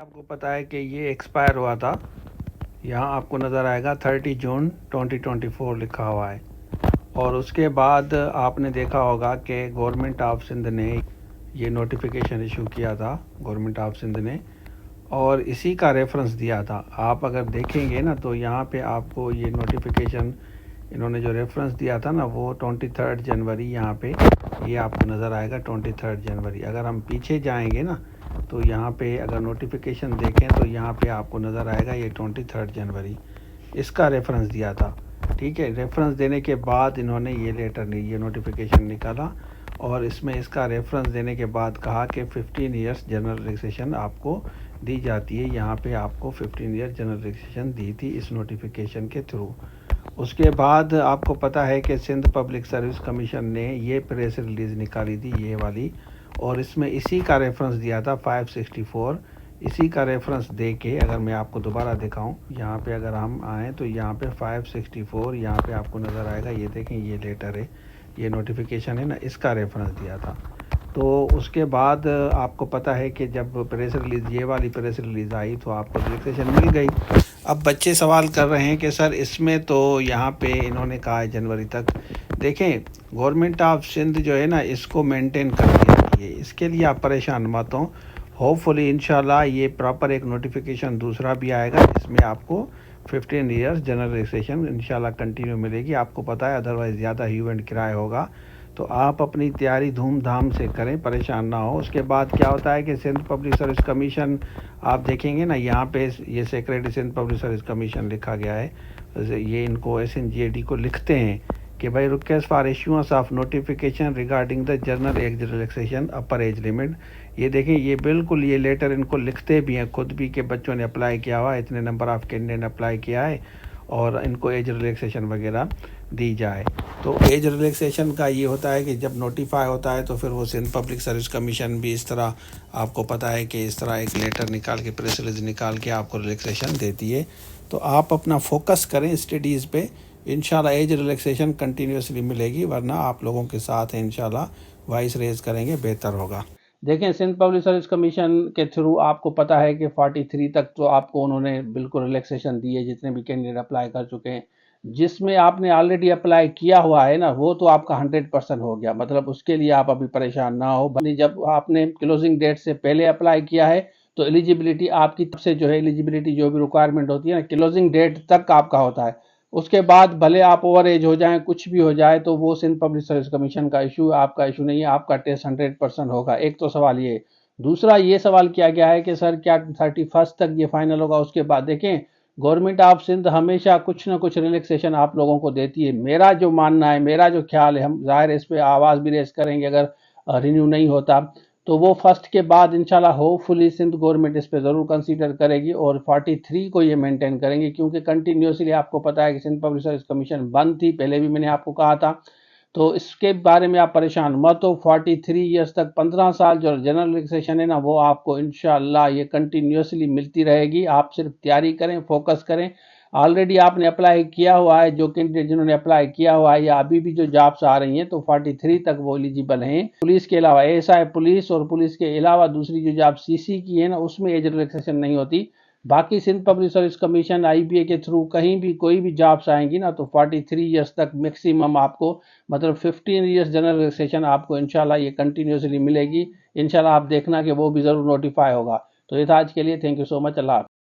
آپ کو پتا ہے کہ یہ ایکسپائر ہوا تھا. یہاں آپ کو نظر آئے گا 30 جون 2024 لکھا ہوا ہے. اور اس کے بعد آپ نے دیکھا ہوگا کہ گورنمنٹ آف سندھ نے یہ نوٹیفیکیشن ایشو کیا تھا. گورنمنٹ آف سندھ نے اور اسی کا ریفرنس دیا تھا. آپ اگر دیکھیں گے نا تو یہاں پہ آپ کو یہ نوٹیفیکیشن انہوں نے جو ریفرنس دیا تھا نا وہ 23 جنوری یہاں پہ یہ آپ کو نظر آئے گا 23 جنوری. اگر ہم پیچھے جائیں گے نا تو یہاں پہ اگر نوٹیفیکیشن دیکھیں تو یہاں پہ آپ کو نظر آئے گا یہ 23 جنوری اس کا ریفرنس دیا تھا. ٹھیک ہے, ریفرنس دینے کے بعد انہوں نے یہ لیٹر یہ نوٹیفیکیشن نکالا اور اس میں اس کا ریفرنس دینے کے بعد کہا کہ 15 ایئرس جنرل ریلیکسیشن آپ کو دی جاتی ہے. یہاں پہ آپ کو 15 ایئر جنرل ریلیکسیشن دی تھی اس نوٹیفیکیشن کے تھرو. اس کے بعد آپ کو پتہ ہے کہ سندھ پبلک سروس کمیشن نے یہ پریس ریلیز نکالی تھی یہ والی, اور اس میں اسی کا ریفرنس دیا تھا 564. اسی کا ریفرنس دے کے اگر میں آپ کو دوبارہ دکھاؤں یہاں پہ اگر ہم آئیں تو یہاں پہ 564 یہاں پہ آپ کو نظر آئے گا. یہ دیکھیں یہ لیٹر ہے, یہ نوٹیفیکیشن ہے نا, اس کا ریفرنس دیا تھا. تو اس کے بعد آپ کو پتہ ہے کہ جب پریس ریلیز یہ والی پریس ریلیز آئی تو آپ کو ریلیکسیشن مل گئی. اب بچے سوال کر رہے ہیں کہ سر اس میں تو یہاں پہ انہوں نے کہا ہے جنوری تک. دیکھیں گورنمنٹ آف سندھ جو ہے نا اس کو مینٹین کرتی ہے, اس کے لیے آپ پریشان مت ہوں. ہوپ فلی انشاءاللہ یہ پراپر ایک نوٹیفیکیشن دوسرا بھی آئے گا جس میں آپ کو 15 ایئرس جنرل ریلیکسیشن انشاءاللہ کنٹینیو ملے گی. آپ کو پتہ ہے ادروائز زیادہ ہیو اینڈ کرایہ ہوگا, تو آپ اپنی تیاری دھوم دھام سے کریں, پریشان نہ ہو. اس کے بعد کیا ہوتا ہے کہ سندھ پبلک سروس کمیشن آپ دیکھیں گے نا یہاں پہ یہ secretary Sindh public service commission لکھا گیا ہے. یہ ان کو SNGAD کو لکھتے ہیں کہ بھائی request for issuance of notification regarding the general age relaxation upper age limit. یہ دیکھیں یہ بالکل یہ لیٹر ان کو لکھتے بھی ہیں خود بھی کہ بچوں نے اپلائی کیا ہوا ہے, اتنے نمبر آف کینڈیڈیٹ نے اپلائی کیا ہے اور ان کو ایج ریلیکسیشن وغیرہ دی جائے. تو ایج ریلیکسیشن کا یہ ہوتا ہے کہ جب نوٹیفائی ہوتا ہے تو پھر وہ سندھ پبلک سروس کمیشن بھی اس طرح آپ کو پتہ ہے کہ اس طرح ایک لیٹر نکال کے پریس ریلیز نکال کے آپ کو ریلیکسیشن دیتی ہے. تو آپ اپنا فوکس کریں اسٹڈیز پہ, انشاءاللہ ایج ریلیکسیشن کنٹینیوسلی ملے گی, ورنہ آپ لوگوں کے ساتھ ہیں انشاءاللہ وائس ریز کریں گے بہتر ہوگا. دیکھیں سندھ پبلک سروس کمیشن کے تھرو آپ کو پتہ ہے کہ 43 تک تو آپ کو انہوں نے بالکل ریلیکسیشن دی ہے جتنے بھی کینڈیڈیٹ اپلائی کر چکے ہیں. جس میں آپ نے آلریڈی اپلائی کیا ہوا ہے نا وہ تو آپ کا 100% ہو گیا, مطلب اس کے لیے آپ ابھی پریشان نہ ہو. جب آپ نے کلوزنگ ڈیٹ سے پہلے اپلائی کیا ہے تو ایلیجیبلٹی آپ کی طرف سے جو ہے ایلیجیبلٹی جو بھی ریکوائرمنٹ ہوتی ہے نا کلوزنگ ڈیٹ تک آپ کا ہوتا ہے. اس کے بعد بھلے آپ اوور ایج ہو جائیں کچھ بھی ہو جائے تو وہ سندھ پبلک سروس کمیشن کا ایشو آپ کا ایشو نہیں ہے, آپ کا ٹیسٹ 100% ہوگا. ایک تو سوال یہ. دوسرا یہ سوال کیا گیا ہے کہ سر کیا 31 تک یہ فائنل ہوگا؟ اس کے بعد دیکھیں گورنمنٹ آف سندھ ہمیشہ کچھ نہ کچھ ریلیکسیشن آپ لوگوں کو دیتی ہے. میرا جو ماننا ہے, میرا جو خیال ہے, ہم ظاہر اس پہ آواز بھی ریز کریں گے اگر رینیو نہیں ہوتا تو وہ فرسٹ کے بعد انشاءاللہ ہوپ فلی سندھ گورنمنٹ اس پہ ضرور کنسیڈر کرے گی اور 43 کو یہ مینٹین کریں گے, کیونکہ کنٹینیوسلی آپ کو پتہ ہے کہ سندھ پبلک سروس کمیشن بند تھی, پہلے بھی میں نے آپ کو کہا تھا. تو اس کے بارے میں آپ پریشان مت ہو. 43 ایئرس تک 15 سال جو جنرل ریلیکسیشن ہے نا وہ آپ کو انشاءاللہ یہ کنٹینیوسلی ملتی رہے گی. آپ صرف تیاری کریں, فوکس کریں. آلریڈی آپ نے اپلائی کیا ہوا ہے, جو کینڈیڈیٹ جنہوں نے اپلائی کیا ہوا ہے یا ابھی بھی جو جابس آ رہی ہیں تو 43 تک وہ ایلیجیبل ہیں. پولیس کے علاوہ ASI پولیس اور پولیس کے علاوہ دوسری جو جاب CC کی ہے نا اس میں ایج ریلیکسیشن نہیں ہوتی. باقی Sindh public service commission IBA کے تھرو کہیں بھی کوئی بھی جابس آئیں گی نا تو 43 ایئرس تک میکسیمم آپ کو مطلب 15 ایئرس جنرل ریلیکسیشن آپ کو انشاءاللہ یہ کنٹینیوسلی ملے گی. انشاءاللہ آپ دیکھنا کہ وہ بھی ضرور نوٹیفائی ہوگا. تو یہ تھا آج کے لیے. تھینک یو سو مچ. اللہ حافظ.